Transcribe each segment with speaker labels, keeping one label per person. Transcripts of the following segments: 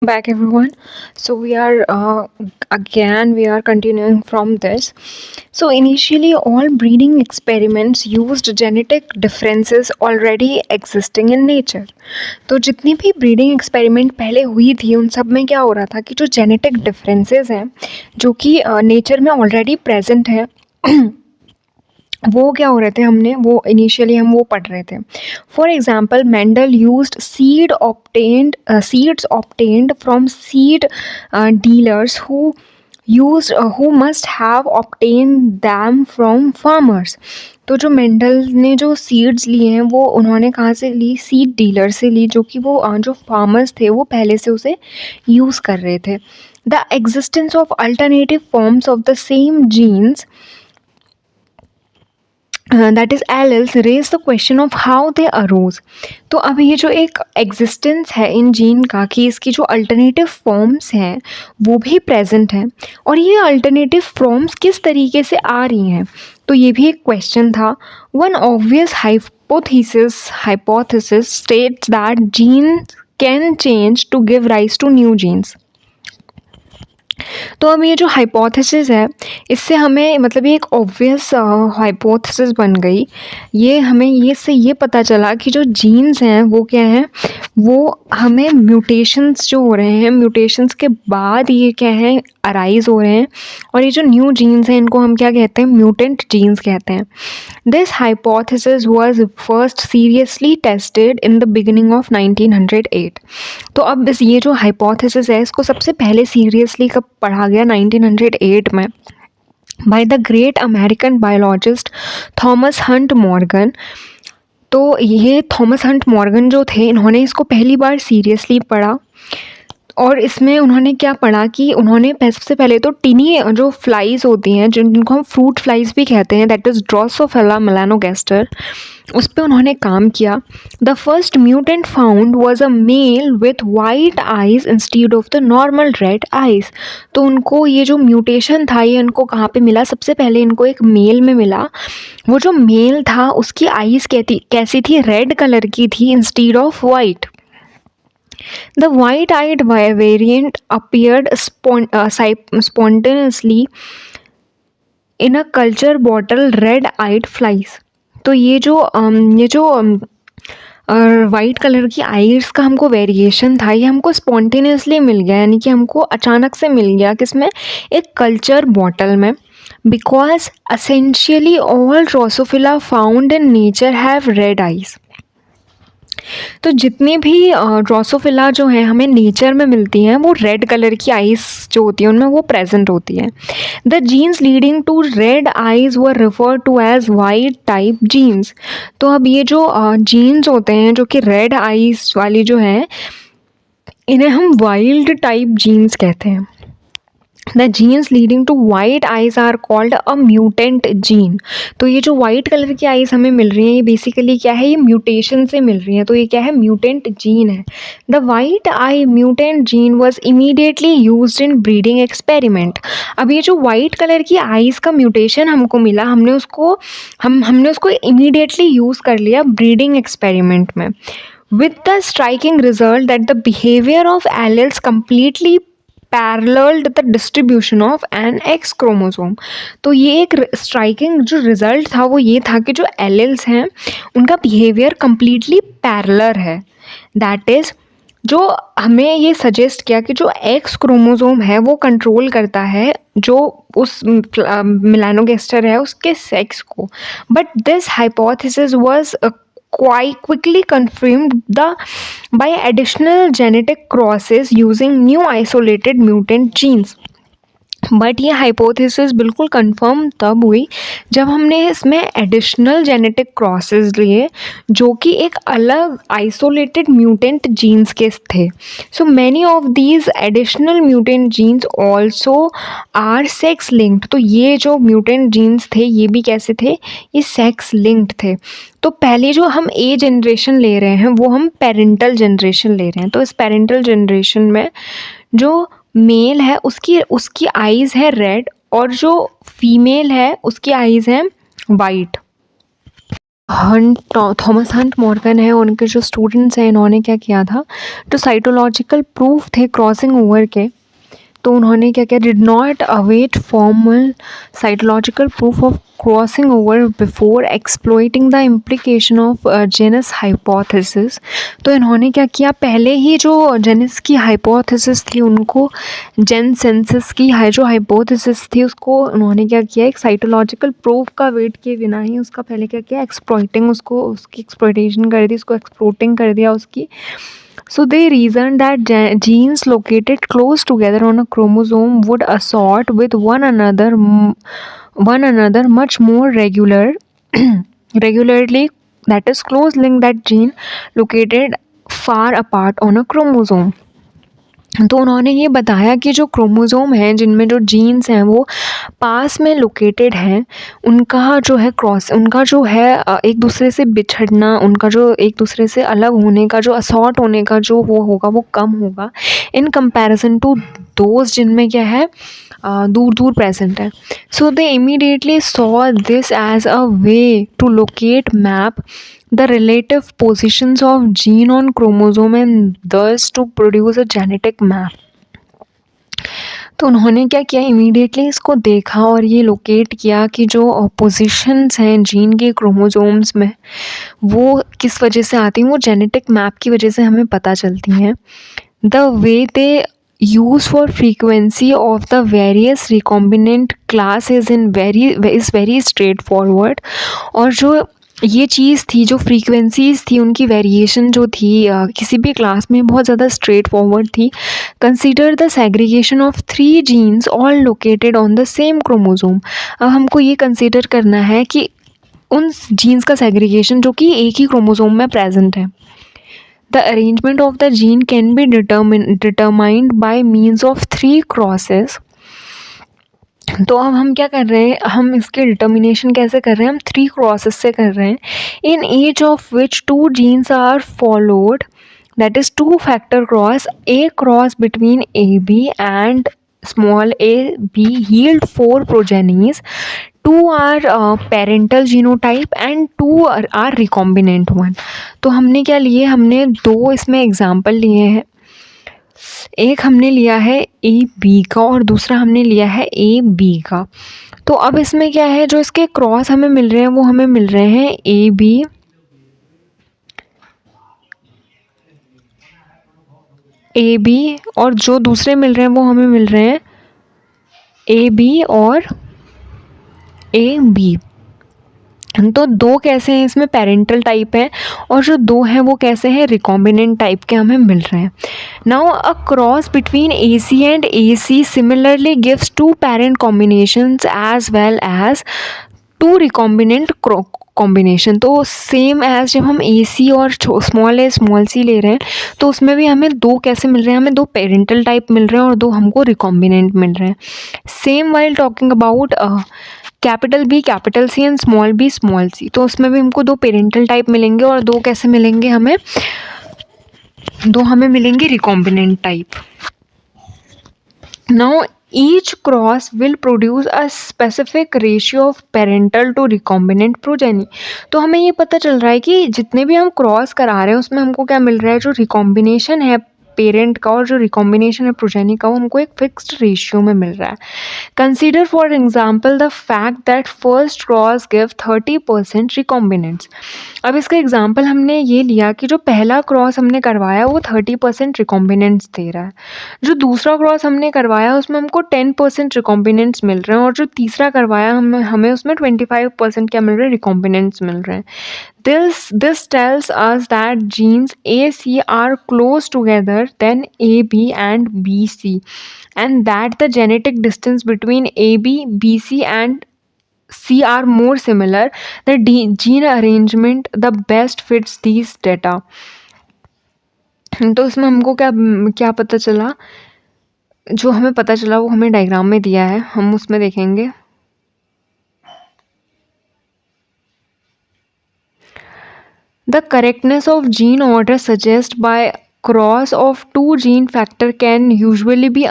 Speaker 1: Back everyone. So we are continuing from this. So initially all breeding experiments used genetic differences already existing in nature. तो जितनी भी breeding experiment पहले हुई थी उन सब में क्या हो रहा था कि जो जेनेटिक डिफरेंसेस हैं जो कि नेचर में ऑलरेडी प्रेजेंट है वो क्या हो रहे थे हमने वो इनिशियली हम वो पढ़ रहे थे. For example Mendel used seeds obtained from seed dealers who must have obtained them from farmers. तो जो मेंडल ने जो सीड्स लिए हैं वो उन्होंने कहाँ से ली, सीड डीलर से ली, जो कि वो जो फार्मर्स थे वो पहले से उसे यूज़ कर रहे थे. The existence of alternative forms of the same genes that is alleles raise the question of how they arose. तो अब ये जो एक एग्जिस्टेंस है इन जीन का कि इसकी जो अल्टरनेटिव फॉर्म्स हैं वो भी प्रेजेंट हैं और ये अल्टरनेटिव फॉर्म्स किस तरीके से आ रही हैं, तो ये भी एक क्वेश्चन था. One obvious hypothesis states that genes can change to give rise to new genes. तो अब ये जो हाइपोथेसिस है इससे हमें मतलब ये एक ऑब्वियस हाइपोथेसिस बन गई. ये हमें ये से ये पता चला कि जो जीन्स हैं वो क्या हैं, वो हमें म्यूटेशंस जो हो रहे हैं, म्यूटेशंस के बाद ये क्या है अराइज हो रहे हैं और ये जो न्यू जीन्स हैं इनको हम क्या कहते हैं, म्यूटेंट जीन्स कहते हैं. This hypothesis was first seriously tested in the beginning of 1908. तो अब इस ये जो हाइपोथेसिस है इसको सबसे पहले सीरियसली कब पढ़ा गया, 1908 में, by the great American biologist Thomas Hunt Morgan. तो ये थॉमस हंट मॉर्गन जो थे इन्होंने इसको पहली बार सीरियसली पढ़ा और इसमें उन्होंने क्या पढ़ा कि उन्होंने सबसे पहले तो टिनी जो फ्लाइज होती हैं जिनको हम फ्रूट फ्लाइज भी कहते हैं, दैट इज़ ड्रोसोफिला मेलानोगास्टर, उस पर उन्होंने काम किया. The first mutant found was a mail with white eyes instead of the normal red eyes. तो उनको ये जो म्यूटेशन था ये इनको कहाँ पे मिला, सबसे पहले इनको एक मेल में मिला. वो जो मेल था उसकी आइज़ कैसी थी, रेड कलर की थी instead of white. The white-eyed variant appeared spontaneously in a culture bottle red-eyed flies. तो ये जो वाइट कलर की आइज का हमको वेरिएशन था ये हमको स्पॉन्टेनियसली मिल गया, यानी कि हमको अचानक से मिल गया किसमें, एक कल्चर बॉटल में. Because essentially all Drosophila found in nature have read eyes. तो जितनी भी ड्रोसोफिला जो हैं हमें नेचर में मिलती हैं वो रेड कलर की आइज़ जो होती हैं उनमें वो प्रेजेंट होती हैं. The genes leading to red eyes were refer to as wild type genes. तो अब ये जो जीन्स होते हैं जो कि रेड आइज़ वाली जो हैं इन्हें हम वाइल्ड टाइप जीन्स कहते हैं. The genes leading to white eyes are called a mutant gene. तो ये जो वाइट कलर की आइज हमें मिल रही हैं ये बेसिकली क्या है, ये म्यूटेशन से मिल रही हैं, तो ये क्या है, म्यूटेंट जीन है. The white I mutant gene was immediately use in breeding experiment. अब ये जो वाइट कलर की आइज का म्यूटेशन हमको मिला हमने उसको इमीडिएटली यूज़ कर लिया ब्रीडिंग एक्सपेरिमेंट में, with the striking result that the behavior of alleles completely paralleled the distribution of an X chromosome. तो ये एक स्ट्राइकिंग जो रिजल्ट था वो ये था कि जो एलेल्स हैं उनका बिहेवियर कम्प्लीटली पैरेलल है. दैट इज़ जो हमें ये सजेस्ट किया कि जो एक्स क्रोमोसोम है वो कंट्रोल करता है जो उस मेलानोगास्टर है उसके सेक्स को. But this hypothesis was quite quickly confirmed by additional genetic crosses using new isolated mutant genes. But ये हाइपोथेसिस बिल्कुल कंफर्म तब हुई जब हमने इसमें एडिशनल जेनेटिक क्रॉसेस लिए जो कि एक अलग आइसोलेटेड म्यूटेंट जीन्स के थे. So many of these additional mutant genes also are sex linked. तो ये जो म्यूटेंट जीन्स थे ये भी कैसे थे, ये सेक्स लिंक्ड थे. तो पहले जो हम ए जनरेशन ले रहे हैं वो हम पेरेंटल जनरेशन ले रहे हैं. तो इस पेरेंटल जनरेशन में जो मेल है उसकी आइज़ है रेड और जो फीमेल है उसकी आइज़ है वाइट. थॉमस हंट मॉर्गन है, उनके जो स्टूडेंट्स हैं, इन्होंने क्या किया था, जो साइटोलॉजिकल प्रूफ थे क्रॉसिंग ओवर के, तो उन्होंने क्या किया, did not await formal cytological proof of crossing over before exploiting the implication of Janssens hypothesis. तो इन्होंने क्या किया, पहले ही जो जेनस की हाइपोथेसिस थी उनको, जेनसेंसिस की जो हाइपोथेसिस थी उसको उन्होंने क्या किया, एक साइटोलॉजिकल प्रूफ का वेट किए बिना ही उसका पहले क्या किया, एक्सप्लॉइटिंग, उसको उसकी एक्सप्लॉइटेशन कर दी, उसको एक्सप्लोटिंग कर दिया उसकी। So they reasoned that genes located close together on a chromosome would assort with one another much more regularly, that is close link that gene located far apart on a chromosome. तो उन्होंने ये बताया कि जो chromosome हैं जिनमें जो jeans हैं वो पास में लोकेटेड हैं, उनका जो है उनका जो है एक दूसरे से बिछड़ना, उनका जो एक दूसरे से अलग होने का, जो असॉर्ट होने का जो वो होगा वो कम होगा इन कंपैरिजन टू दोज जिनमें क्या है, दूर दूर प्रेजेंट है. So they immediately saw this as a way to locate map the relative positions of gene on chromosome and thus to produce a genetic map. तो उन्होंने क्या किया, इमीडिएटली इसको देखा और ये लोकेट किया कि जो पोजीशंस हैं जीन के क्रोमोसोम्स में वो किस वजह से आती हैं, वो जेनेटिक मैप की वजह से हमें पता चलती हैं. The way they use for frequency of the various recombinant class is very straight forward. और जो ये चीज़ थी, जो फ्रीक्वेंसीज़ थी, उनकी वेरिएशन जो थी किसी भी क्लास में बहुत ज़्यादा स्ट्रेट फॉरवर्ड थी. Consider the segregation of 3 genes all located on the same chromosome. अब हमको ये कंसीडर करना है कि उन जीन्स का सेग्रीगेशन जो कि एक ही क्रोमोसोम में प्रेजेंट है. The arrangement of the gene can be determined by means of 3 crosses. तो अब हम क्या कर रहे हैं, हम इसके डिटर्मिनेशन कैसे कर रहे हैं, हम 3 क्रॉसेस से कर रहे हैं. In each of which 2 genes are followed, that is 2 factor cross. A cross between A B and small A B yield 4 progenies. 2 are parental genotype and 2 are recombinant one. तो हमने क्या लिए, हमने 2 इसमें एग्जाम्पल लिए हैं. एक हमने लिया है ए बी का और दूसरा हमने लिया है ए बी का. तो अब इसमें क्या है, जो इसके क्रॉस हमें मिल रहे हैं वो हमें मिल रहे हैं ए बी और जो दूसरे मिल रहे हैं वो हमें मिल रहे हैं ए बी और ए बी. तो 2 कैसे हैं, इसमें पेरेंटल टाइप है और जो 2 हैं वो कैसे हैं, रिकॉम्बिनेंट टाइप के हमें मिल रहे हैं. Now a cross between A C and A C similarly gives 2 parent combinations as well as 2 recombinant combination. तो सेम एज जब हम ए सी और स्मॉल ए स्मॉल सी ले रहे हैं तो उसमें भी हमें 2 कैसे मिल रहे हैं, हमें 2 पेरेंटल टाइप मिल रहे हैं और 2 हमको रिकॉम्बिनेंट मिल रहे हैं. Same while talking about capital B capital C and small B small C, तो उसमें भी हमको 2 पेरेंटल टाइप मिलेंगे और 2 कैसे मिलेंगे, हमें 2 हमें मिलेंगे recombinant type. Now each cross will produce a specific ratio of parental to recombinant progeny. तो हमें ये पता चल रहा है कि जितने भी हम क्रॉस करा रहे हैं उसमें हमको क्या मिल रहा है, जो रिकॉम्बिनेशन है पेरेंट का और जो रिकॉम्बिनेशन है प्रोजेनी का वो हमको एक फिक्स्ड रेशियो में मिल रहा है. Consider for example the fact that first cross give 30% recombinants. अब इसका एग्जाम्पल हमने ये लिया कि जो पहला क्रॉस हमने करवाया वो 30% रिकॉम्बिनेंट्स दे रहा है, जो दूसरा क्रॉस हमने करवाया उसमें हमको 10% रिकॉम्बिनेंट्स मिल रहे हैं और जो तीसरा करवाया हमें उसमें 25% क्या मिल रहे हैं, रिकॉम्बिनेंट्स मिल रहे हैं. This tells us that genes AC are close together than AB and BC, and that the genetic distance between AB, BC, and C are more similar. The gene arrangement the best fits these data. तो इसमें हमको क्या क्या पता चला, जो हमें पता चला वो हमें डायग्राम में दिया है, हम उसमें देखेंगे. The correctness of gene order suggested by cross of 2 gene factor can usually be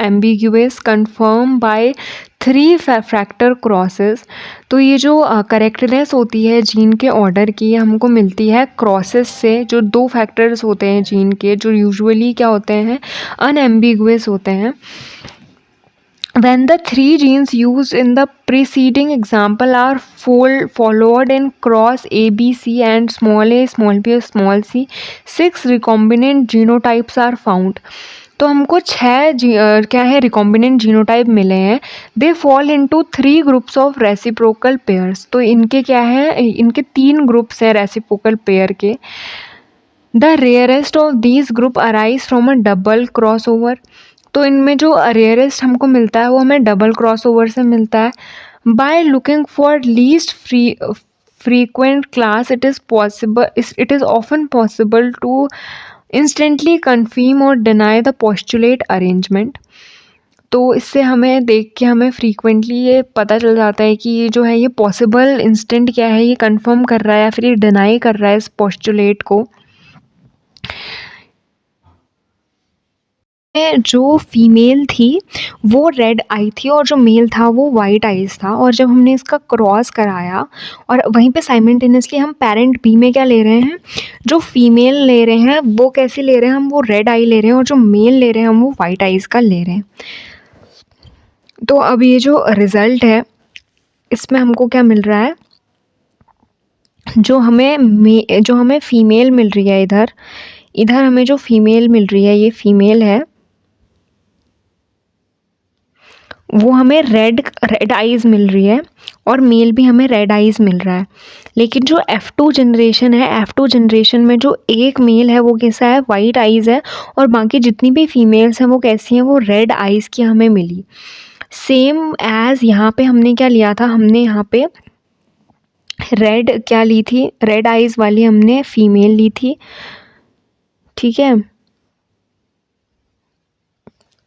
Speaker 1: ambiguous confirm by 3 factor crosses. तो ये जो करेक्टनेस होती है जीन के ऑर्डर की, ये हमको मिलती है क्रॉसेस से, जो 2 फैक्टर्स होते हैं जीन के, जो यूजुअली क्या होते हैं, अनएम्बिगुअस होते हैं। When the 3 genes used in the preceding example are followed in cross A, B, C and small a, small b, small c, 6 recombinant genotypes are found। तो हमको 6 क्या है रिकॉम्बिनेंट जीनोटाइप मिले हैं। They fall into 3 groups of reciprocal pairs. तो इनके क्या है, इनके 3 ग्रुप्स हैं रेसिप्रोकल पेयर के। The rarest of these group arise from a double cross over. तो इनमें जो रेयरेस्ट हमको मिलता है वो हमें डबल क्रॉस ओवर से मिलता है। By looking for least frequent class, it is often possible to instantly confirm or deny the postulate arrangement। तो इससे हमें देख के हमें फ्रीक्वेंटली ये पता चल जाता है कि ये जो है ये पॉसिबल इंस्टेंट क्या है, ये कंफर्म कर रहा है या फिर ये डिनाई कर रहा है इस पोस्टुलेट को। जो फीमेल थी वो रेड आई थी और जो मेल था वो वाइट आइज था। और जब हमने इसका क्रॉस कराया और वहीं पे साइमल्टेनियसली हम पेरेंट बी में क्या ले रहे हैं, जो फीमेल ले रहे हैं वो कैसी ले रहे हैं, हम वो रेड आई ले रहे हैं, और जो मेल ले रहे हैं हम वो वाइट आइज का ले रहे हैं। तो अब ये जो रिज़ल्ट है इसमें हमको क्या मिल रहा है, जो हमें फीमेल मिल रही है, इधर हमें जो फीमेल मिल रही है, ये फीमेल है, वो हमें रेड आइज़ मिल रही है और मेल भी हमें रेड आइज़ मिल रहा है। लेकिन जो F2 जनरेशन है, F2 जनरेशन में जो एक मेल है वो कैसा है, वाइट आइज़ है, और बाकी जितनी भी फीमेल्स हैं वो कैसी हैं, वो रेड आइज़ की हमें मिली। सेम एज़ यहाँ पे हमने क्या लिया था, हमने यहाँ पे रेड क्या ली थी, रेड आइज़ वाली हमने फीमेल ली थी, ठीक है।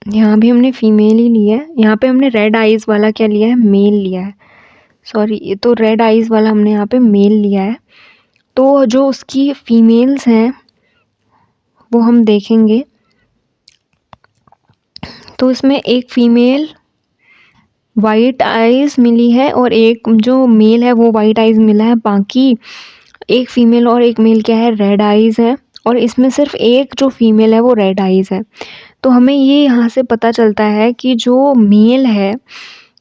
Speaker 1: यहाँ भी हमने फीमेल ही ली है, यहाँ पे हमने रेड आइज़ वाला क्या लिया है, मेल लिया है। सॉरी, ये तो रेड आइज़ वाला हमने यहाँ पे मेल लिया है। तो जो उसकी फीमेल्स हैं वो हम देखेंगे। तो इसमें एक फीमेल वाइट आइज़ मिली है और एक जो मेल है वो वाइट आइज़ मिला है। बाकी एक फीमेल और एक मेल क्या है, रेड आइज़ है, और इसमें सिर्फ एक जो फीमेल है वो रेड आइज़ है। तो हमें ये यहाँ से पता चलता है कि जो मेल है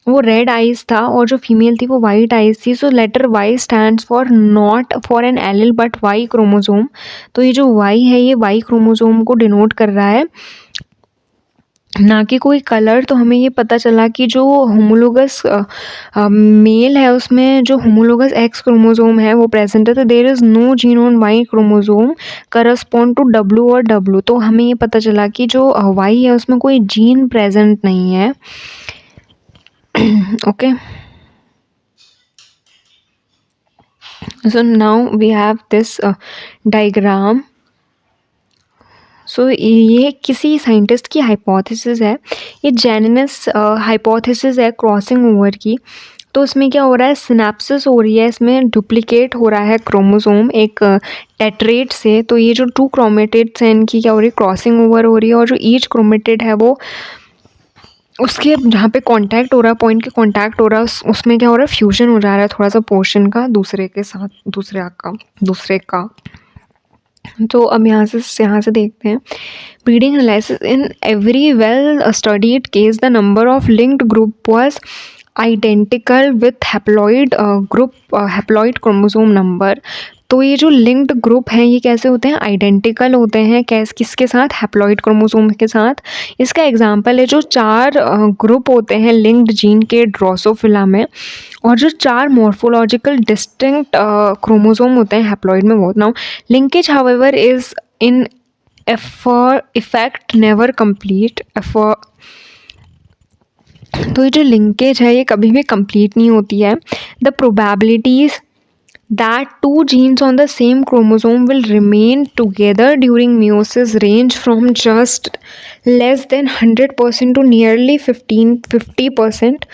Speaker 1: वो रेड आइज़ था और जो फीमेल थी वो वाइट आइज़ थी। So letter Y stands for not for an allele but Y chromosome. तो ये जो वाई है ये वाई क्रोमोसोम को डिनोट कर रहा है, ना कि कोई कलर। तो हमें ये पता चला कि जो होमोलोगस मेल है उसमें जो होमोलोगस एक्स क्रोमोसोम है वो प्रेजेंट है। तो there is no gene on Y chromosome correspond to W और डब्ल्यू। तो हमें ये पता चला कि जो वाई है उसमें कोई जीन प्रेजेंट नहीं है। Okay, so now we have this diagram। सो ये किसी साइंटिस्ट की हाइपोथेसिस है, ये जेनेसिस हाइपोथेसिस है क्रॉसिंग ओवर की। तो इसमें क्या हो रहा है, सिनेप्सिस हो रही है, इसमें डुप्लीकेट हो रहा है क्रोमोसोम एक टेट्रेट से। तो ये जो 2 क्रोमेटिड्स हैं इनकी क्या हो रही है, क्रॉसिंग ओवर हो रही है, और जो ईच क्रोमेटिड है वो उसके जहाँ पे कांटेक्ट हो रहा है, पॉइंट के कांटेक्ट हो रहा है, उसमें क्या हो रहा है, फ्यूजन हो जा रहा है थोड़ा सा पोर्शन का दूसरे के साथ, दूसरे का। तो अब यहाँ से देखते हैं breeding analysis. In every well studied case the number of linked group was identical with haploid chromosome number. तो ये जो लिंक्ड ग्रुप हैं ये कैसे होते हैं, आइडेंटिकल होते हैं, किसके साथ, हैप्लॉइड क्रोमोसोम के साथ। इसका एग्जांपल है जो 4 ग्रुप होते हैं लिंक्ड जीन के ड्रोसोफिला में, और जो 4 मॉर्फोलॉजिकल डिस्टिंक्ट क्रोमोसोम होते हैं हैप्लॉइड में वो। Now linkage however is in effect never complete. तो ये जो लिंकेज है ये कभी भी कंप्लीट नहीं होती है। The probabilities that 2 genes on the same chromosome will remain together during meiosis range from just less than 100% to nearly 50%।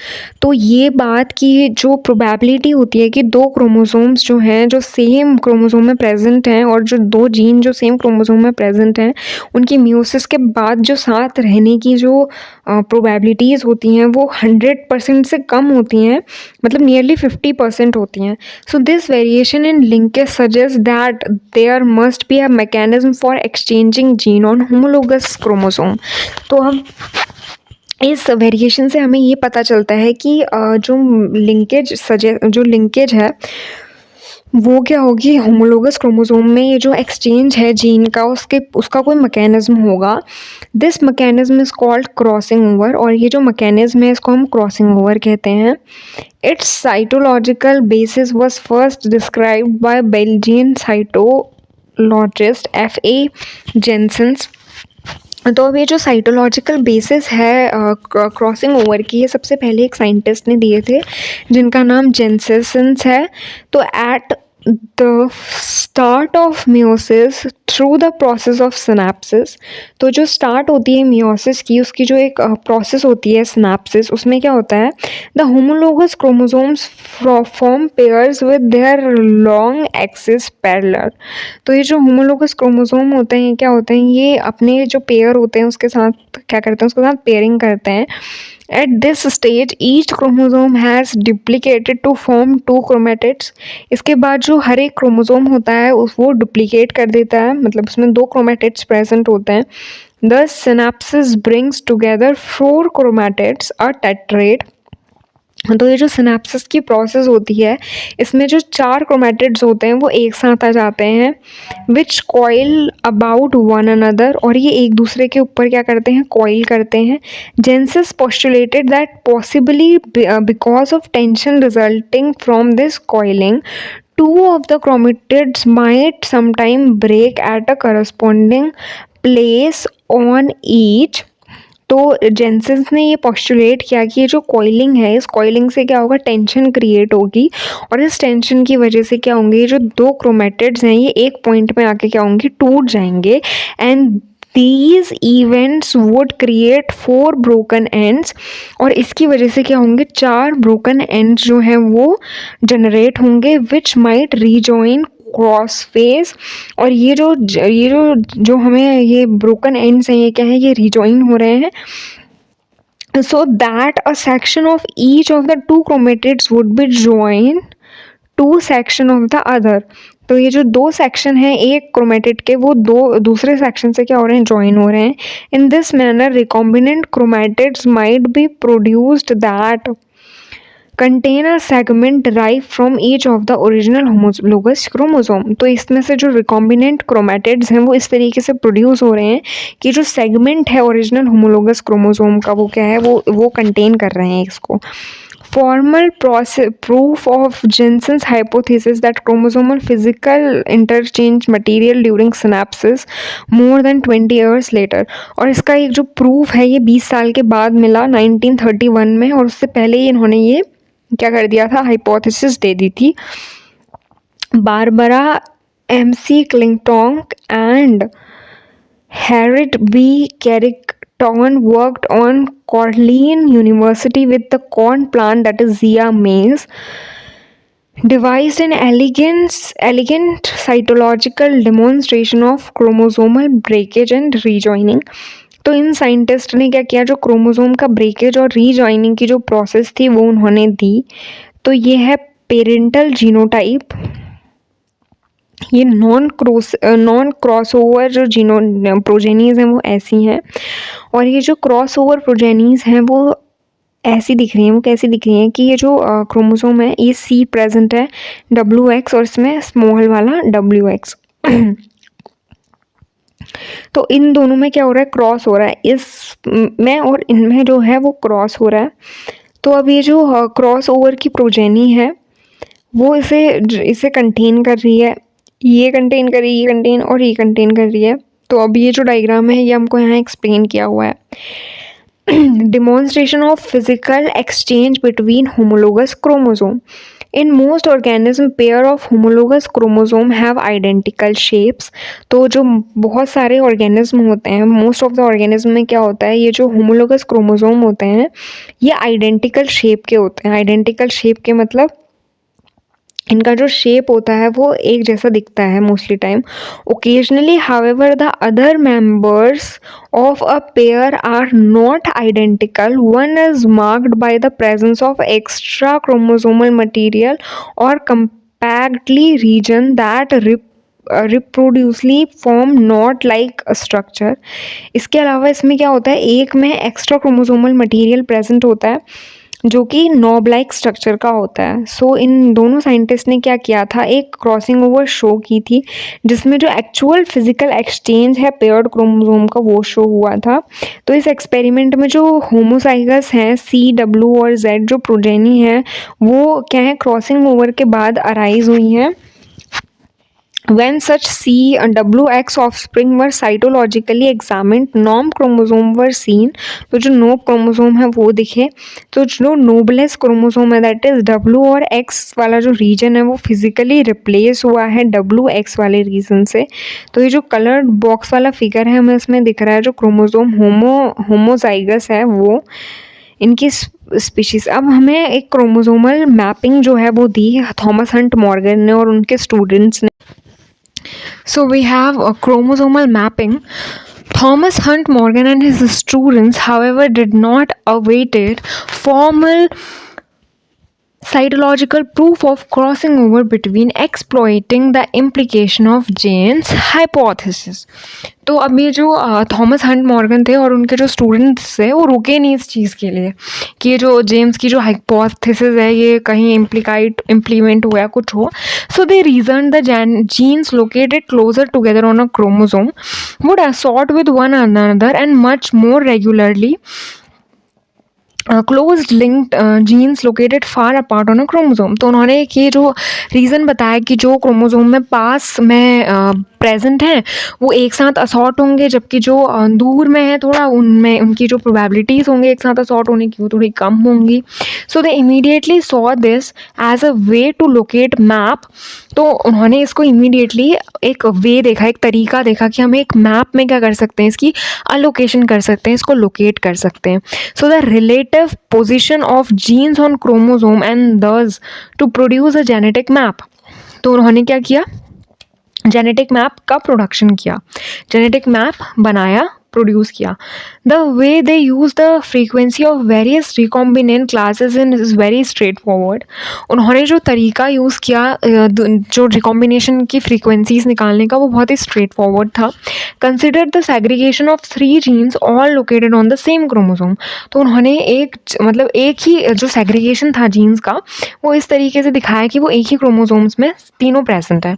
Speaker 1: तो ये बात की जो प्रोबेबिलिटी होती है कि दो क्रोमोसोम्स जो हैं जो सेम क्रोमोसोम में प्रेजेंट हैं और जो दो जीन जो सेम क्रोमोसोम में प्रेजेंट हैं उनकी म्यूसिस के बाद जो साथ रहने की जो प्रोबेबिलिटीज़ होती हैं वो 100% से कम होती हैं, मतलब नियरली 50% होती हैं। So this variation in linkage suggest that there must be a mechanism for exchanging gene on homologous chromosome. तो अब इस वेरिएशन से हमें ये पता चलता है कि जो लिंकेज है वो क्या होगी, होमोलोगस क्रोमोसोम में ये जो एक्सचेंज है जीन का उसका कोई मैकेनिज्म होगा। This mechanism is called crossing over, और ये जो मैकेनिज्म है इसको हम क्रॉसिंग ओवर कहते हैं। Its cytological basis was first described by Belgian cytologist F.A. Janssens. तो अब ये जो साइटोलॉजिकल बेसिस है क्रॉसिंग ओवर की, ये सबसे पहले एक साइंटिस्ट ने दिए थे जिनका नाम जेनसेंस है। तो at the start of meiosis through the process of synapses, तो जो स्टार्ट होती है मियोसिस की उसकी जो एक प्रोसेस होती है सिनेप्सिस, उसमें क्या होता है, the homologous chromosomes form pairs with their long axis parallel. तो ये जो होमोलोगस क्रोमोसोम होते हैं क्या होते हैं, ये अपने जो पेयर होते हैं उसके साथ क्या करते हैं, उसके साथ पेयरिंग करते हैं। At this stage each chromosome has duplicated to form two chromatids. इसके बाद जो हर एक क्रोमोसोम होता है वो डुप्लीकेट कर देता है, मतलब उसमें दो क्रोमेटिड्स प्रेजेंट होते हैं। The synapses brings together 4 chromatids a tetrad. तो ये जो सिनेप्सिस की प्रोसेस होती है इसमें जो 4 क्रोमेटिड्स होते हैं वो एक साथ आ जाते हैं, विच कॉइल अबाउट वन अनदर, और ये एक दूसरे के ऊपर क्या करते हैं, कॉइल करते हैं। Janssens postulated that possibly because of tension resulting from this coiling 2 of the chromatids might sometime break at a corresponding place on each। तो जेंसेंस ने ये पोस्टुलेट किया कि ये जो कॉइलिंग है, इस कॉइलिंग से क्या होगा, टेंशन क्रिएट होगी, और इस टेंशन की वजह से क्या होंगे, ये जो दो क्रोमेटिड्स हैं ये एक पॉइंट में आके क्या होंगे, टूट जाएंगे। And these events would create 4 broken ends, और इसकी वजह से क्या होंगे, 4 broken ends जो हैं वो जनरेट होंगे, which might rejoin cross face. और ये जो हमें ये ब्रोकन एंड्स हैं ये क्या है, ये रिजॉइन हो रहे हैं, so that a section of each of the 2 chromatids would be join to section of the other. तो ये जो 2 सेक्शन हैं एक क्रोमेटिड के, वो दूसरे सेक्शन से क्या हो रहे हैं, ज्वाइन हो रहे हैं। In this manner recombinant chromatids might be produced that contain a segment derive from each of the original homologous chromosome. तो इसमें से जो रिकॉम्बिनेंट क्रोमेटिड्स हैं वो इस तरीके से प्रोड्यूस हो रहे हैं कि जो सेगमेंट है ओरिजिनल होमोलोगस क्रोमोसोम का वो क्या है, वो कंटेन कर रहे हैं इसको। Formal proof of Jensen's hypothesis that chromosomal physical interchange material during synapses more than 20 years later। और इसका एक जो प्रूफ है ये 20 साल के बाद मिला 1931 में, और उससे पहले ही इन्होंने ये क्या कर दिया था, हाइपोथेसिस दे दी थी। Barbara MC Clintock and Harriet B Carrington worked on Cornell University with the corn plant, that is Zea mays, devised an elegant cytological demonstration of chromosomal breakage and rejoining। तो इन साइंटिस्ट ने क्या किया, जो chromosome का breakage और rejoining की जो process थी वो उन्होंने दी। तो ये है पेरेंटल जीनोटाइप, ये नॉन क्रॉस ओवर जो प्रोजेनीज हैं वो ऐसी हैं, और ये जो क्रॉस ओवर प्रोजेनीज हैं वो ऐसी दिख रही हैं। वो कैसी दिख रही हैं कि ये जो क्रोमोसोम है ये C प्रेजेंट है WX, और इसमें स्मॉल वाला WX। तो इन दोनों में क्या हो रहा है, क्रॉस हो रहा है, इसमें और इनमें जो है वो क्रॉस हो रहा है। तो अब ये जो क्रॉस ओवर की प्रोजेनी है वो इसे कंटेन कर रही है, ये कंटेन कर रही है, ये कंटेन और ये कंटेन कर रही है। तो अब ये जो डायग्राम है ये हमको यहाँ एक्सप्लेन किया हुआ है। Demonstration of physical exchange between homologous chromosome. In most organism pair of homologous chromosome have identical shapes. तो जो बहुत सारे ऑर्गेनिज्म होते हैं, मोस्ट ऑफ द ऑर्गेनिज्म में क्या होता है, ये जो होमोलोगस क्रोमोसोम होते हैं ये आइडेंटिकल शेप के होते हैं। आइडेंटिकल शेप के मतलब इनका जो शेप होता है वो एक जैसा दिखता है mostly time. Occasionally however the other members of a pair are not identical. One is marked by the presence of extra chromosomal material or compactly region that reproducibly form not like a structure. इसके अलावा इसमें क्या होता है, एक में extra chromosomal material present होता है जो कि नॉब लाइक स्ट्रक्चर का होता है। सो इन दोनों साइंटिस्ट ने क्या किया था, एक क्रॉसिंग ओवर शो की थी जिसमें जो एक्चुअल फिजिकल एक्सचेंज है पेयर्ड क्रोमोसोम का वो शो हुआ था। तो इस एक्सपेरिमेंट में जो होमोसाइगस हैं CW और Z जो प्रोजेनी है वो क्या है, क्रॉसिंग ओवर के बाद अराइज हुई हैं। When such CWX offspring were cytologically examined, knob chromosome were seen. तो जो नोब क्रोमोसोम है वो दिखे। तो जो नोबलेस क्रोमोसोम है दैट इज W और X वाला जो रीजन है वो फिजिकली रिप्लेस हुआ है WX वाले रीजन से। तो ये जो कलर्ड बॉक्स वाला फिगर है हमें इसमें दिख रहा है जो क्रोमोसोम होमोजाइगस है वो इनकी स्पीशीज। अब हमें एक क्रोमोसोमल मैपिंग जो है वो दी है थॉमस हंट मॉर्गन ने और उनके स्टूडेंट्स ने। So we have a chromosomal mapping. Thomas Hunt Morgan and his students, however, did not awaited formal cytological proof of crossing over between exploiting the implication of Jane's hypothesis. तो अब ये जो Thomas Hunt Morgan थे और उनके जो students थे वो रुके नहीं इस चीज़ के लिए कि ये जो जेम्स की जो हाइपोथेसिस है ये कहीं इम्प्लीमेंट हुआ कुछ हो। So they reason the genes located closer together on a chromosome would assort with one another and much more regularly close linked genes located far apart on a chromosome. तो उन्होंने ये जो रीज़न बताया कि जो क्रोमोसोम में पास में present हैं वो एक साथ असॉर्ट होंगे, जबकि जो दूर में है थोड़ा उनमें उनकी जो प्रोबेबिलिटीज़ होंगे एक साथ असॉर्ट होने की वो थोड़ी कम होंगी। So they immediately saw this as a way to locate map. तो उन्होंने इसको इमीडिएटली एक वे देखा, एक तरीका देखा कि हम एक मैप में क्या कर सकते हैं, इसकी अलोकेशन कर सकते हैं, इसको लोकेट कर सकते हैं। So the relative position of genes on chromosome and thus to produce a genetic map. तो उन्होंने क्या किया, जेनेटिक मैप का प्रोडक्शन किया, जेनेटिक मैप बनाया, प्रोड्यूस किया। The way they use the frequency of various recombinant classes in is very straightforward. उन्होंने जो तरीका यूज़ किया जो रिकॉम्बिनेशन की फ्रीक्वेंसीज निकालने का वो बहुत ही स्ट्रेट फॉरवर्ड था। Consider the segregation of 3 genes all located on the same chromosome. तो उन्होंने एक ही जो सेग्रीगेशन था जीन्स का वो इस तरीके से दिखाया कि वो एक ही क्रोमोसोम्स में तीनों प्रेजेंट है।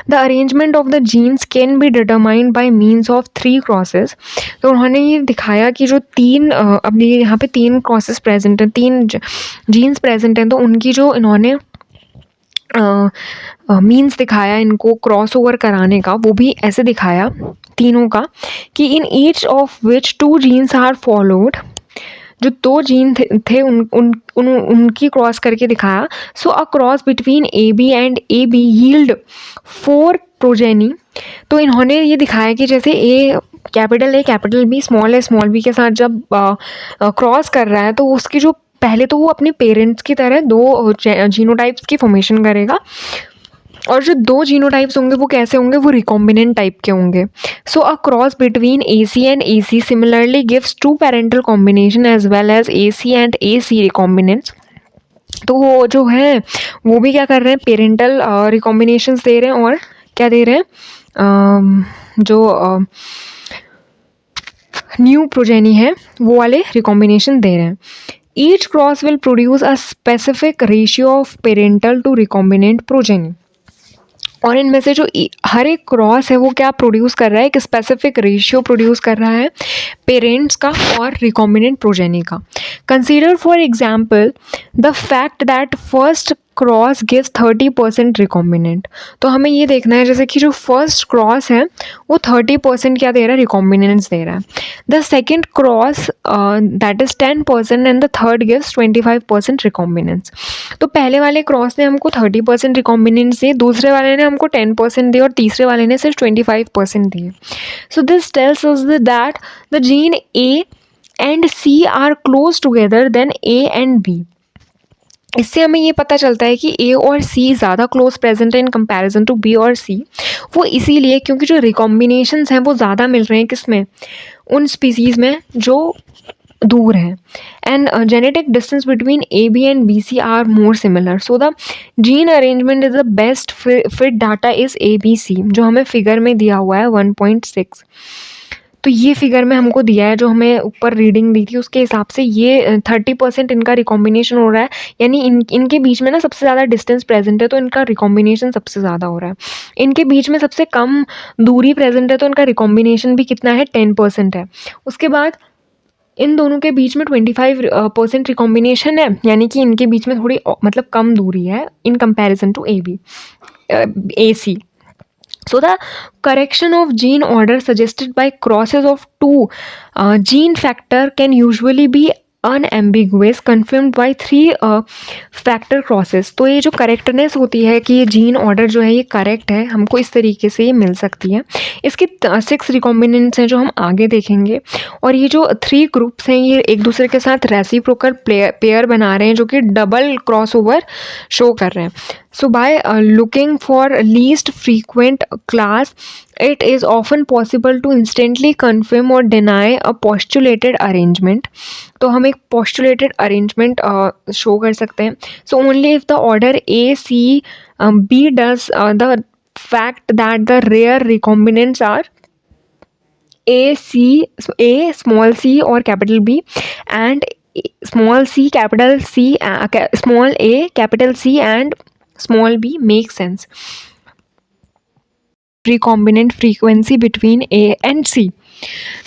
Speaker 1: The arrangement of the genes can be determined by means of 3 crosses. तो उन्होंने ये दिखाया कि जो 3 अब ये यहाँ पे 3 क्रॉसेस प्रेजेंट हैं, 3 जीन्स प्रेजेंट हैं, तो उनकी जो इन्होंने मीन्स दिखाया इनको क्रॉस ओवर कराने का, वो भी ऐसे दिखाया तीनों का कि in each of which 2 genes are followed. जो 2 जीन थे उनकी क्रॉस करके दिखाया। So a cross between AB and AB yield 4 progeny. तो इन्होंने ये दिखाया कि जैसे A capital B small b के साथ जब क्रॉस कर रहा है तो उसकी जो पहले तो वो अपने पेरेंट्स की तरह 2 जीनोटाइप्स की फॉर्मेशन करेगा और जो 2 जीनोटाइप्स होंगे वो कैसे होंगे, वो रिकॉम्बिनेंट टाइप के होंगे। So a cross between AC and AC similarly gives 2 parental combination as well as AC and AC recombinants. तो वो जो है वो भी क्या कर रहे हैं, पेरेंटल रिकॉम्बिनेशंस दे रहे हैं और क्या दे रहे हैं, जो न्यू प्रोजेनी है वो वाले रिकॉम्बिनेशन दे रहे हैं। Each cross will produce a specific ratio of parental to recombinant progeny. और इनमें से जो हर एक क्रॉस है वो क्या प्रोड्यूस कर रहा है, एक स्पेसिफिक रेशियो प्रोड्यूस कर रहा है पेरेंट्स का और रिकॉम्बिनेंट प्रोजेनी का। Consider for example the fact that first cross gives 30% recombinant. तो हमें ये देखना है जैसे कि जो फर्स्ट क्रॉस है वो 30% क्या दे रहा है, रिकॉम्बिनेंट्स दे रहा है। The second cross that is 10% and the third gives 25% recombinants. तो पहले वाले क्रॉस ने हमको 30% रिकॉम्बिनेंट्स दिए, दूसरे वाले ने हमको 10% दिए और तीसरे वाले ने सिर्फ 25% दिए। So this tells us that the gene A and C are close together than A and B. इससे हमें ये पता चलता है कि ए और सी ज़्यादा क्लोज प्रेजेंट है इन कंपैरिजन टू बी और सी। वो इसीलिए क्योंकि जो रिकॉम्बिनेशंस हैं वो ज़्यादा मिल रहे हैं किसमें, उन स्पीसीज़ में जो दूर हैं। And genetic distance between A B and B C are more similar, so the gene arrangement is the best fit data is A B C, जो हमें फिगर में दिया हुआ है 1.6। तो ये फिगर में हमको दिया है, जो हमें ऊपर रीडिंग दी थी उसके हिसाब से ये 30% इनका रिकॉम्बिनेशन हो रहा है, यानी इनके बीच में ना सबसे ज़्यादा डिस्टेंस प्रेजेंट है तो इनका रिकॉम्बिनेशन सबसे ज़्यादा हो रहा है। इनके बीच में सबसे कम दूरी प्रेजेंट है तो इनका रिकॉम्बिनेशन भी कितना है, 10% है। उसके बाद इन दोनों के बीच में 25% रिकॉम्बिनेशन है, यानी कि इनके बीच में थोड़ी मतलब कम दूरी है in comparison to A B A C. So the correction of gene order suggested by crosses of two gene factor can usually be unambiguous confirmed by 3 factor crosses। तो ये जो करेक्टनेस होती है कि ये जीन ऑर्डर जो है ये करेक्ट है, हमको इस तरीके से ये मिल सकती है। इसकी 6 रिकॉम्बिनेंट्स हैं जो हम आगे देखेंगे, और ये जो 3 ग्रुप्स हैं ये एक दूसरे के साथ रेसिप्रोकल पेयर बना रहे हैं जो कि डबल क्रॉसओवर शो कर रहे हैं। So by looking for least frequent class, it is often possible to instantly confirm or deny a postulated arrangement। तो हम एक postulated arrangement show कर सकते हैं। So only if the order A, C, B does the fact that the rare recombinants are A, small c or capital B, and small c, capital C, small a, capital C and small b make sense। Recombinant frequency between A and C।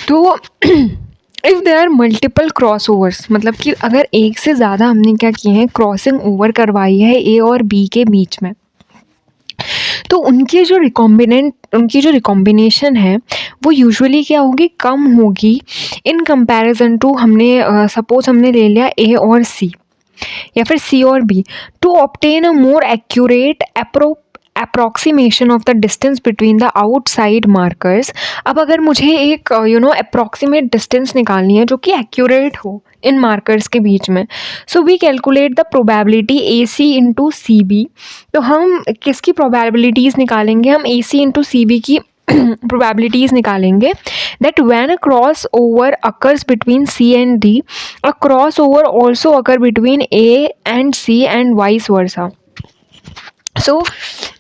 Speaker 1: तो if there are multiple crossovers, मतलब कि अगर एक से ज़्यादा हमने क्या किए हैं, क्रॉसिंग ओवर करवाई है ए और बी के बीच में, तो उनकी जो रिकॉम्बिनेशन है वो यूजुअली क्या होगी, कम होगी इन कंपैरिजन टू हमने सपोज हमने ले लिया ए और सी या फिर सी और B, to obtain a more accurate approximation of the distance between the outside markers. अब अगर मुझे एक अप्रॉक्सीमेट डिस्टेंस निकालनी है जो कि एक्यूरेट हो इन मार्कर्स के बीच में, so we calculate the probability A C into C B. तो हम किसकी प्रोबेबिलिटीज़ निकालेंगे, हम A C into C B की probabilities निकालेंगे, that when a crossover occurs between C and D, a crossover also occur between A and C and vice versa। सो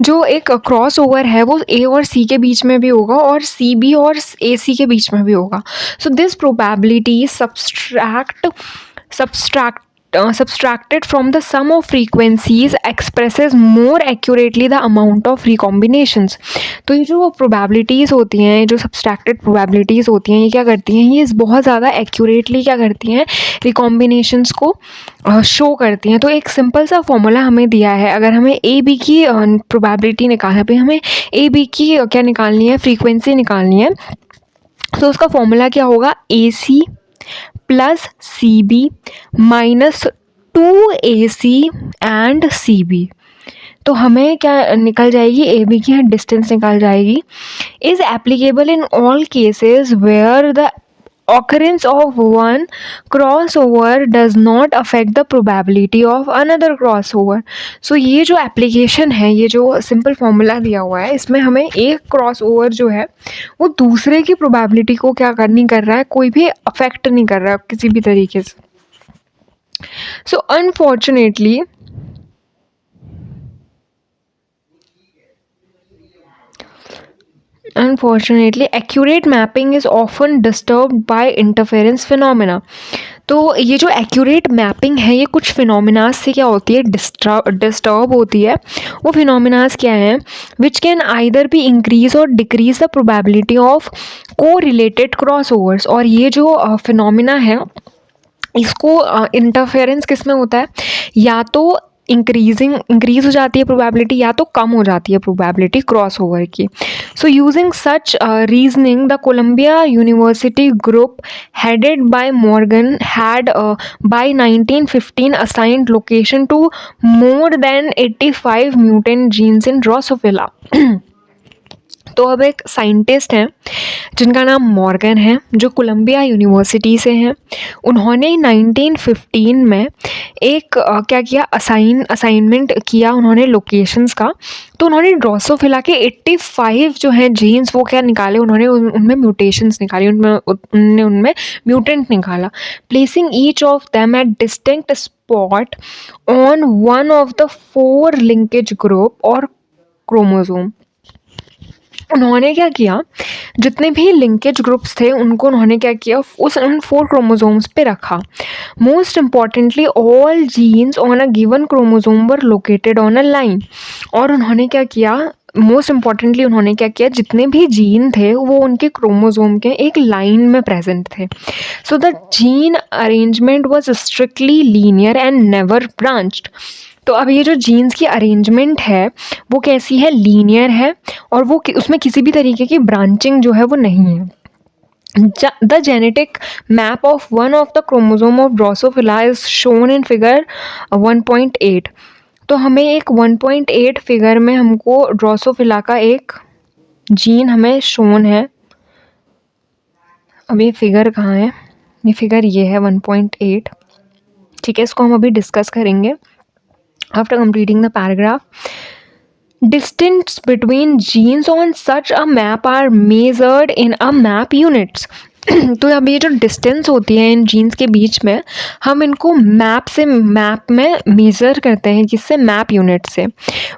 Speaker 1: जो एक cross over है वो ए और सी के बीच में भी होगा और सी बी और ए सी के बीच में भी होगा। So this probability subtracted from the sum of frequencies expresses more accurately the amount of recombinations। तो ये जो probabilities होती हैं, जो subtracted probabilities होती हैं, ये क्या करती हैं, ये बहुत ज़्यादा accurately क्या करती हैं, recombinations को शो करती हैं। तो एक सिंपल सा फॉर्मूला हमें दिया है, अगर हमें ए बी की प्रोबेबिलिटी निकालना है, हमें ए बी की क्या निकालनी है, फ्रीक्वेंसी निकालनी है। तो उसका फॉर्मूला क्या होगा, A C plus C B minus 2AC and C B. तो हमें क्या निकल जाएगी, ए बी की डिस्टेंस निकल जाएगी, is applicable in all cases where the occurrence of one crossover does not affect the probability of another crossover। सो ये जो एप्लीकेशन है, ये जो सिंपल फॉर्मूला दिया हुआ है, इसमें हमें एक क्रॉसओवर जो है वो दूसरे की प्रोबेबिलिटी को क्या नहीं कर रहा है, कोई भी अफेक्ट नहीं कर रहा है किसी भी तरीके से। So unfortunately accurate mapping is often disturbed by interference phenomena। तो ये जो एक्यूरेट मैपिंग है ये कुछ फिनोमिनास से क्या होती है, डिस्टर्ब होती है। वो फिनोमिनास क्या हैं, विच कैन आइदर भी इंक्रीज और डिक्रीज द प्रोबेबिलिटी ऑफ को रिलेटेड क्रॉस ओवर्स। और ये जो फिनोमिना है इसको इंटरफेरेंस किस में होता है, या तो इंक्रीज हो जाती है प्रोबेबिलिटी, या तो कम हो जाती है प्रोबेबिलिटी क्रॉस ओवर की. So using such reasoning the Columbia University group headed by Morgan had by 1915 assigned location to more than 85 mutant genes in Drosophila. तो अब एक साइंटिस्ट हैं जिनका नाम मॉर्गन है, जो कोलंबिया यूनिवर्सिटी से हैं. उन्होंने 1915 में एक क्या किया, असाइनमेंट किया उन्होंने लोकेशंस का. तो उन्होंने ड्रोसोफिला के 85 जो हैं जीन्स वो क्या निकाले, उन्होंने उनमें म्यूटेशंस निकाली, उनमें म्यूटेंट निकाला. Placing each of them at distinct spot on one of the 4 linkage group और क्रोमोसोम. उन्होंने क्या किया, जितने भी लिंकेज ग्रुप्स थे उनको उन्होंने क्या किया, उन 4 क्रोमोसोम्स पे रखा. Most importantly all genes on a given chromosome were located on a line. और उन्होंने क्या किया, मोस्ट इम्पॉर्टेंटली उन्होंने क्या किया, जितने भी जीन थे वो उनके क्रोमोसोम के एक लाइन में प्रेजेंट थे. सो the gene arrangement was strictly linear and never branched. तो अब ये जो जीन्स की अरेंजमेंट है वो कैसी है, लीनियर है, और वो उसमें किसी भी तरीके की ब्रांचिंग जो है वो नहीं है. The genetic map of one of the chromosome of Drosophila is shown in figure 1.8. तो हमें एक 1.8 फिगर में हमको ड्रोसोफिला का एक जीन हमें शोन है. अब ये फिगर कहाँ है, ये फिगर ये है 1.8. ठीक है, इसको हम अभी डिस्कस करेंगे after completing the paragraph. Distance between genes on such a map are measured in a map units. तो अब ये जो डिस्टेंस होती है इन जीन्स के बीच में, हम इनको मैप में मेज़र करते हैं, किससे, मैप यूनिट से.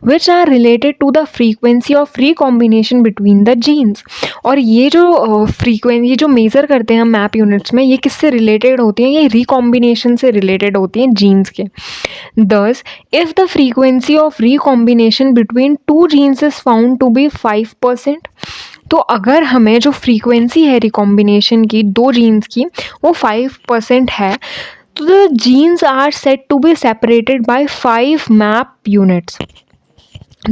Speaker 1: Which are related to the frequency of recombination between the genes. और ये जो फ्रीक्वेंसी जो मेज़र करते हैं हम मैप यूनिट्स में, ये किससे रिलेटेड होती हैं, ये रिकॉम्बिनेशन से रिलेटेड होती हैं जीन्स के. Thus, if the frequency of recombination between 2 genes is found to be 5%, तो अगर हमें जो फ्रीक्वेंसी है रिकॉम्बिनेशन की 2 जीन्स की वो 5% है, तो the genes are set to be separated by 5 map units.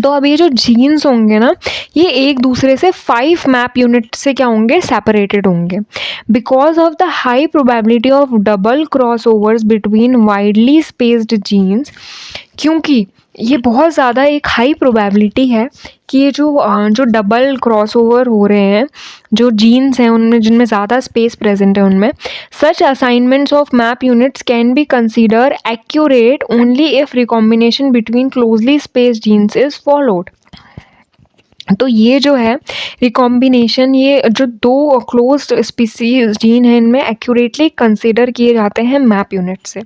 Speaker 1: तो अब ये जो जीन्स होंगे ना, ये एक दूसरे से 5 मैप यूनिट से क्या होंगे, सेपरेटेड होंगे. Because of the high probability of double crossovers between widely spaced genes, क्योंकि ये बहुत ज़्यादा एक हाई प्रोबेबिलिटी है कि ये जो डबल क्रॉस ओवर हो रहे हैं, जो जीन्स हैं उनमें जिनमें ज़्यादा स्पेस प्रेजेंट है उनमें, such assignments of map units can be consider accurate only if recombination between closely spaced genes is followed. तो ये जो है रिकॉम्बिनेशन, ये जो 2 क्लोज्ड स्पीसीज जीन हैं इनमें एक्यूरेटली कंसीडर किए जाते हैं मैप यूनिट से.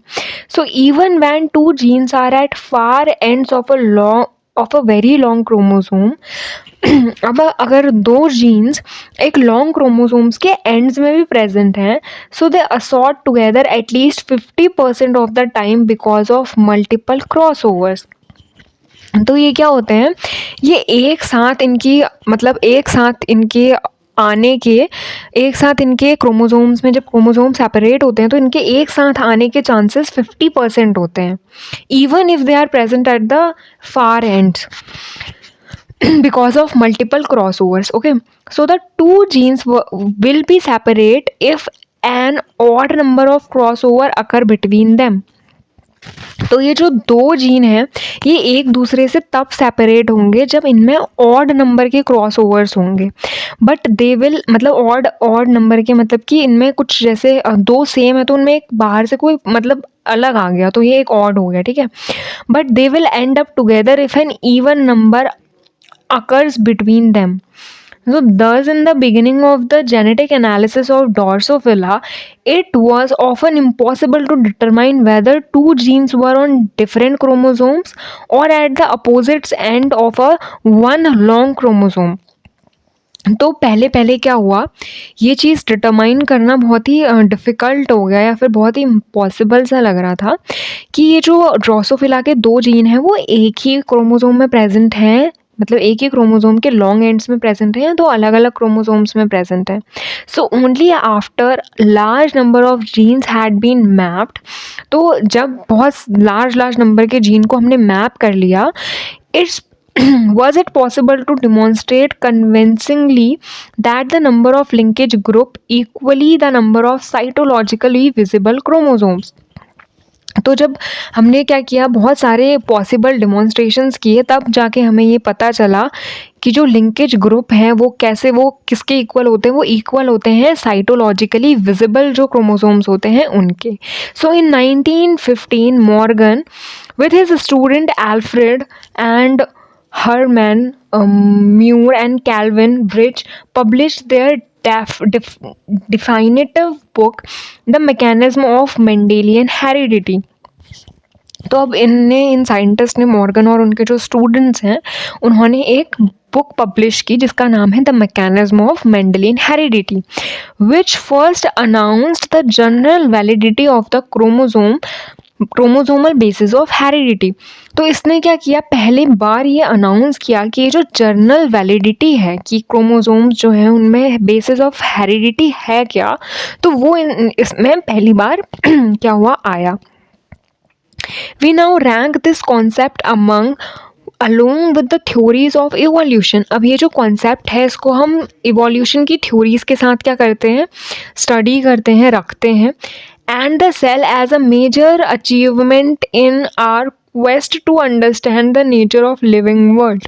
Speaker 1: So even when 2 genes are at far ends of a very long chromosome, अब अगर 2 जीन्स एक लॉन्ग क्रोमोसोम्स के एंड्स में भी प्रेजेंट हैं, so they assort together at least 50% of the time because of multiple cross overs. तो ये क्या होते हैं, ये एक साथ इनके क्रोमोसोम्स में, जब क्रोमोसोम सेपरेट होते हैं तो इनके एक साथ आने के चांसेस 50% होते हैं, even if they are present at the far ends because of multiple crossovers. Okay, so the 2 genes will be separate if an odd number of crossover occur between them. तो ये जो 2 जीन हैं ये एक दूसरे से तब सेपरेट होंगे जब इनमें ऑड नंबर के क्रॉसओवर्स होंगे. बट दे विल, मतलब ऑड नंबर के मतलब कि इनमें कुछ, जैसे 2 सेम है तो उनमें एक बाहर से कोई मतलब अलग आ गया तो ये एक ऑड हो गया, ठीक है. But they will end up together if an even number occurs between them. So thus in the beginning of the genetic analysis of Drosophila, it was often impossible to determine whether 2 genes were on different chromosomes or at the opposite end of a one long chromosome. तो पहले क्या हुआ, ये चीज़ determine करना बहुत ही difficult हो गया या फिर बहुत ही इम्पॉसिबल सा लग रहा था कि ये जो ड्रोसोफिला के 2 जीन हैं वो एक ही क्रोमोसोम में प्रेजेंट हैं मतलब एक ही क्रोमोसोम के लॉन्ग एंड्स में प्रेजेंट है या दो अलग अलग क्रोमोसोम्स में प्रेजेंट है. So only after large number of genes had been mapped, तो जब बहुत लार्ज लार्ज नंबर के जीन को हमने मैप कर लिया, it's was it possible to demonstrate convincingly that the number of linkage group equally the number of cytologically visible chromosomes. तो जब हमने क्या किया, बहुत सारे पॉसिबल डिमॉन्स्ट्रेशंस किए, तब जाके हमें ये पता चला कि जो लिंकेज ग्रुप हैं वो कैसे, वो किसके इक्वल होते हैं, वो इक्वल होते हैं साइटोलॉजिकली विजिबल जो क्रोमोसोम्स होते हैं उनके. सो इन 1915 Morgan with his student Alfred and Hermann Muir and Calvin Bridge published their definitive book, The Mechanism of Mendelian Heredity. तो अब इन साइंटिस्ट ने, मॉर्गन और उनके जो स्टूडेंट्स हैं, उन्होंने एक बुक पब्लिश की जिसका नाम है the mechanism of Mendelian heredity, which first announced the general validity of the chromosomal basis of heredity. तो इसने क्या किया, पहली बार ये अनाउंस किया कि ये जो जर्नल वैलिडिटी है कि क्रोमोसोम्स जो हैं उनमें बेसिस ऑफ हेरिडिटी है क्या, तो वो इसमें पहली बार क्या हुआ, आया. We now rank this concept along with the theories of evolution. अब ये जो concept है इसको हम evolution की theories के साथ क्या करते हैं, study करते हैं, रखते हैं. And the cell as a major achievement in our quest to understand the nature of living world.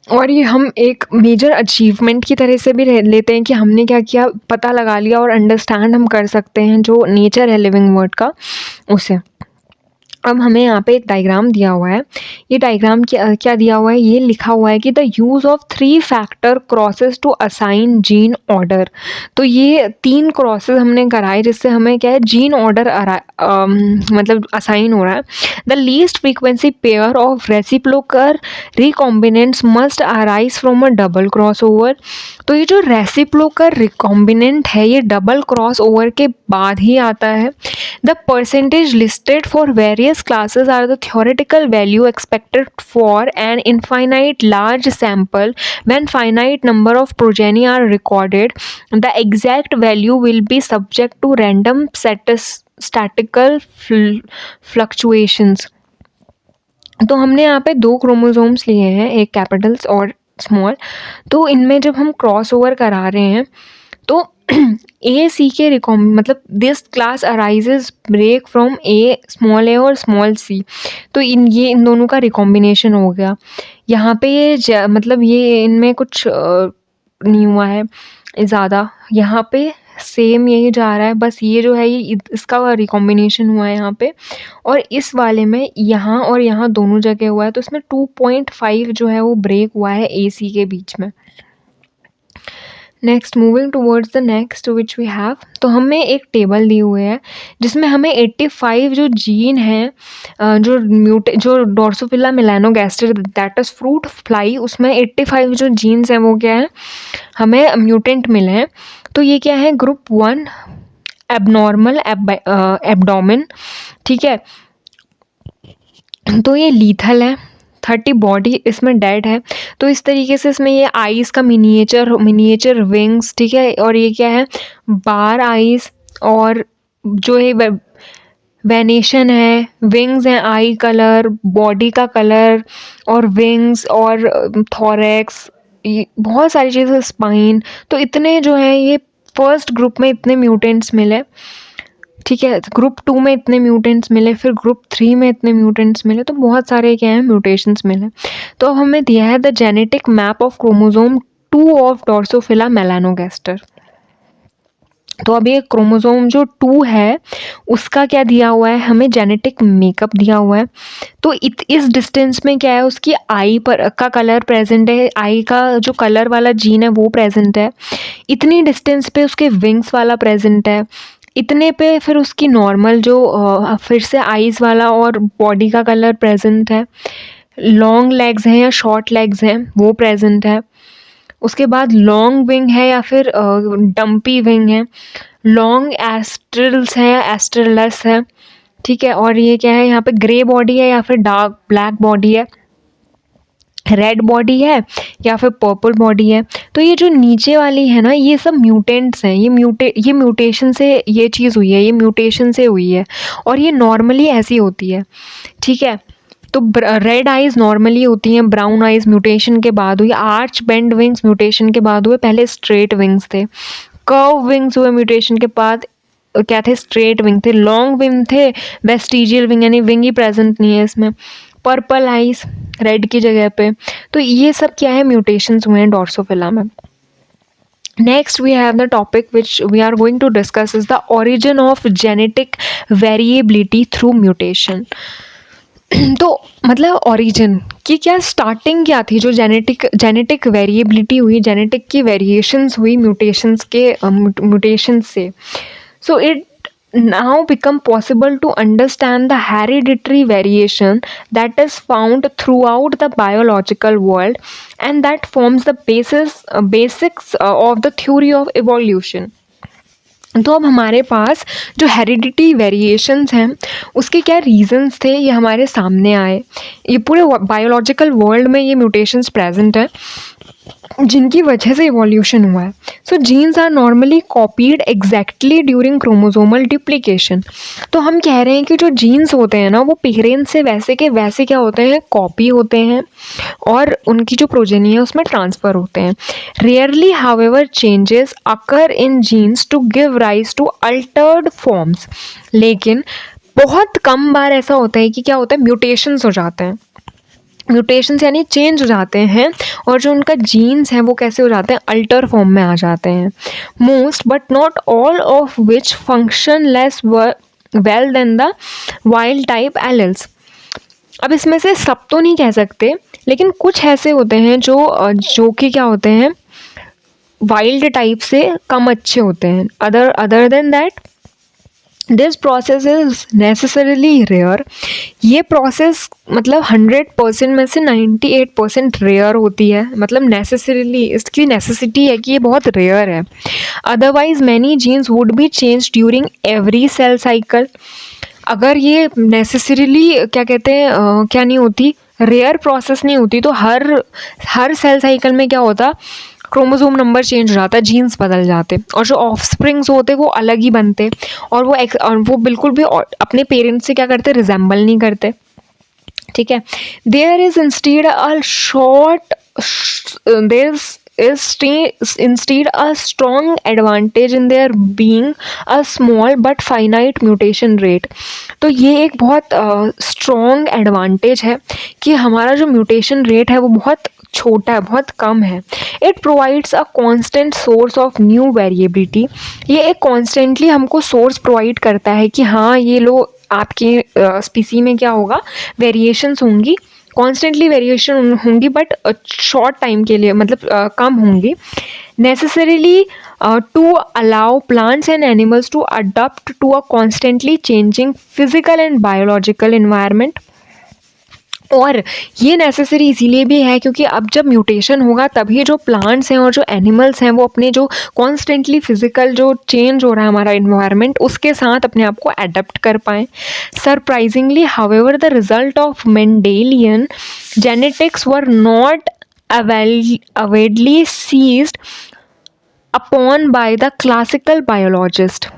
Speaker 1: और ये हम एक मेजर अचीवमेंट की तरह से भी लेते हैं कि हमने क्या किया, पता लगा लिया और अंडरस्टैंड हम कर सकते हैं जो नेचर है लिविंग वर्ल्ड का, उसे. अब हमें यहाँ पे एक डायग्राम दिया हुआ है. ये डायग्राम क्या दिया हुआ है, ये लिखा हुआ है कि the use of 3 factor crosses to assign gene order. तो ये 3 क्रॉसेस हमने कराए जिससे हमें क्या है, जीन ऑर्डर मतलब असाइन हो रहा है. The least frequency pair of reciprocal recombinants must arise from a double cross over. तो ये जो रेसिप्रोकल रिकॉम्बिनेंट है ये डबल क्रॉस ओवर के बाद ही आता है. The percentage listed for various classes are the theoretical value expected for an infinite large sample. When finite number of progeny are recorded, the exact value will be subject to random statistical fluctuations. तो हमने यहाँ पे 2 chromosomes लिए हैं, एक Capitals और small. तो इनमें जब हम क्रॉस ओवर करा रहे हैं तो ए सी के मतलब this class arises break from A small A और स्मॉल सी. तो इन दोनों का रिकॉम्बिनेशन हो गया. यहाँ पे ये मतलब ये इनमें कुछ नहीं हुआ है ज़्यादा, यहाँ पे सेम यही जा रहा है, बस ये जो है ये इसका रिकॉम्बिनेशन हुआ है यहाँ पे, और इस वाले में यहाँ और यहाँ दोनों जगह हुआ है. तो इसमें 2.5 जो है वो ब्रेक हुआ है ए सी के बीच में. Next, moving towards the next which we have. तो हमें एक टेबल दी हुई है जिसमें हमें 85 जो जीन हैं जो डोर्सोफिला मेलानोगैस्टर दैट इज़ फ्रूट फ्लाई, उसमें 85 जो जीन्स हैं वो क्या है, हमें म्यूटेंट मिले हैं. तो ये क्या है, ग्रुप 1 एबनॉर्मल एब्डोमेन, ठीक है. तो ये लीथल है, 30 बॉडी इसमें डेड है. तो इस तरीके से इसमें ये आईज का मिनिएचर विंग्स, ठीक है. और ये क्या है, बार आईज, और जो है वेनेशन है, विंग्स हैं, आई कलर, बॉडी का कलर और विंग्स और थोरैक्स, ये बहुत सारी चीज़ें, स्पाइन. तो इतने जो है ये फर्स्ट ग्रुप में इतने म्यूटेंट्स मिले, ठीक है. ग्रुप 2 में इतने म्यूटेंट्स मिले, फिर ग्रुप 3 में इतने म्यूटेंट्स मिले. तो बहुत सारे क्या हैं, म्यूटेशंस मिले. तो अब हमें दिया है the genetic map of chromosome 2 of Drosophila melanogaster. तो अब ये क्रोमोसोम जो 2 है उसका क्या दिया हुआ है, हमें जेनेटिक मेकअप दिया हुआ है. तो इस डिस्टेंस में क्या है, उसकी आई पर का कलर प्रेजेंट है, आई का जो कलर वाला जीन है वो प्रेजेंट है. इतनी डिस्टेंस पे उसके विंग्स वाला प्रेजेंट है. इतने पे फिर उसकी नॉर्मल जो फिर से आईज़ वाला और बॉडी का कलर प्रेजेंट है. लॉन्ग लेग्स हैं या शॉर्ट लेग्स हैं वो प्रेजेंट है. उसके बाद लॉन्ग विंग है या फिर डम्पी विंग है. लॉन्ग एस्ट्रल्स है या एस्ट्रलेस है, ठीक है. और ये क्या है, यहाँ पे ग्रे बॉडी है या फिर डार्क ब्लैक बॉडी है. रेड बॉडी है या फिर पर्पल बॉडी है। तो ये जो नीचे वाली है ना, ये सब म्यूटेंट्स हैं, ये म्यूटेशन से ये चीज़ हुई है, ये म्यूटेशन से हुई है, और ये नॉर्मली ऐसी होती है, ठीक है। तो रेड आइज़ नॉर्मली होती हैं, ब्राउन आइज़ म्यूटेशन के बाद हुई, आर्च बेंड विंग्स म्यूटेशन के बाद हुए, पहले स्ट्रेट विंग्स थे, कर्व विंग्स हुए म्यूटेशन के बाद, क्या थे, स्ट्रेट विंग थे, लॉन्ग विंग थे, वेस्टिजियल विंग यानी विंग ही प्रेजेंट नहीं है इसमें, पर्पल आइज रेड की जगह पे। तो ये सब क्या है, म्यूटेशंस हुए हैं ड्रोसोफिला में। Next we have the topic which we are going to discuss is the origin of genetic variability through mutation. तो मतलब ओरिजिन की क्या स्टार्टिंग क्या थी, जो जेनेटिक वेरिएबिलिटी हुई, जेनेटिक की वेरिएशंस हुई म्यूटेशंस से। So it now become possible to understand the hereditary variation that is found throughout the biological world, and that forms the basics of the theory of evolution. तो अब हमारे पास जो heredity variations हैं उसके क्या reasons थे, ये हमारे सामने आए। ये पूरे बायोलॉजिकल वर्ल्ड में ये म्यूटेशंस प्रेजेंट हैं जिनकी वजह से इवोल्यूशन हुआ है। So genes are normally copied exactly during chromosomal duplication. तो हम कह रहे हैं कि जो जीन्स होते हैं ना, वो पेरेंट्स से वैसे के वैसे क्या होते हैं, कॉपी होते हैं, और उनकी जो प्रोजेनी है उसमें ट्रांसफ़र होते हैं। Rarely however changes occur in genes to give rise to altered forms. लेकिन बहुत कम बार ऐसा होता है कि क्या होता है, म्यूटेशंस हो जाते हैं। म्यूटेशंस यानी चेंज हो जाते हैं, और जो उनका जीन्स हैं वो कैसे हो जाते हैं, अल्टर फॉर्म में आ जाते हैं। Most but not all of which function less well than the wild type alleles. अब इसमें से सब तो नहीं कह सकते, लेकिन कुछ ऐसे होते हैं जो कि क्या होते हैं, वाइल्ड टाइप से कम अच्छे होते हैं। Other than that this process is necessarily rare. ये प्रोसेस मतलब 100% में से 98% रेयर होती है, मतलब नेसेसरीली, इसकी नेसेसिटी है कि ये बहुत रेयर है। Otherwise many genes would be change during every cell cycle. अगर ये नेसेसरीली क्या कहते हैं, क्या नहीं होती, रेयर प्रोसेस नहीं होती, तो हर सेल साइकिल में क्या होता, क्रोमोसोम नंबर चेंज हो जाता, जीन्स बदल जाते, और जो ऑफस्प्रिंग्स होते वो अलग ही बनते, और वो बिल्कुल भी अपने पेरेंट्स से क्या करते, रिजेंबल नहीं करते, ठीक है। There is instead a short there is instead a strong advantage in there being a small but finite mutation rate। तो ये एक बहुत strong advantage है कि हमारा जो mutation rate है वो बहुत छोटा है, बहुत कम है। It provides a constant source of new variability. ये एक कॉन्स्टेंटली हमको सोर्स प्रोवाइड करता है कि हाँ, ये लो आपके स्पीसी में क्या होगा, वेरिएशंस होंगी, कॉन्स्टेंटली वेरिएशन होंगी, बट शॉर्ट टाइम के लिए, मतलब कम होंगी। Necessarily to allow plants and animals to adopt to a constantly changing physical and biological environment. और ये नेसेसरी इसीलिए भी है क्योंकि अब जब म्यूटेशन होगा तभी जो प्लांट्स हैं और जो एनिमल्स हैं वो अपने जो कॉन्स्टेंटली फिजिकल जो चेंज हो रहा है हमारा इन्वायरमेंट, उसके साथ अपने आप को अडेप्ट कर पाएँ। Surprisingly however the result of Mendelian genetics were not avidly seized upon by the classical biologist.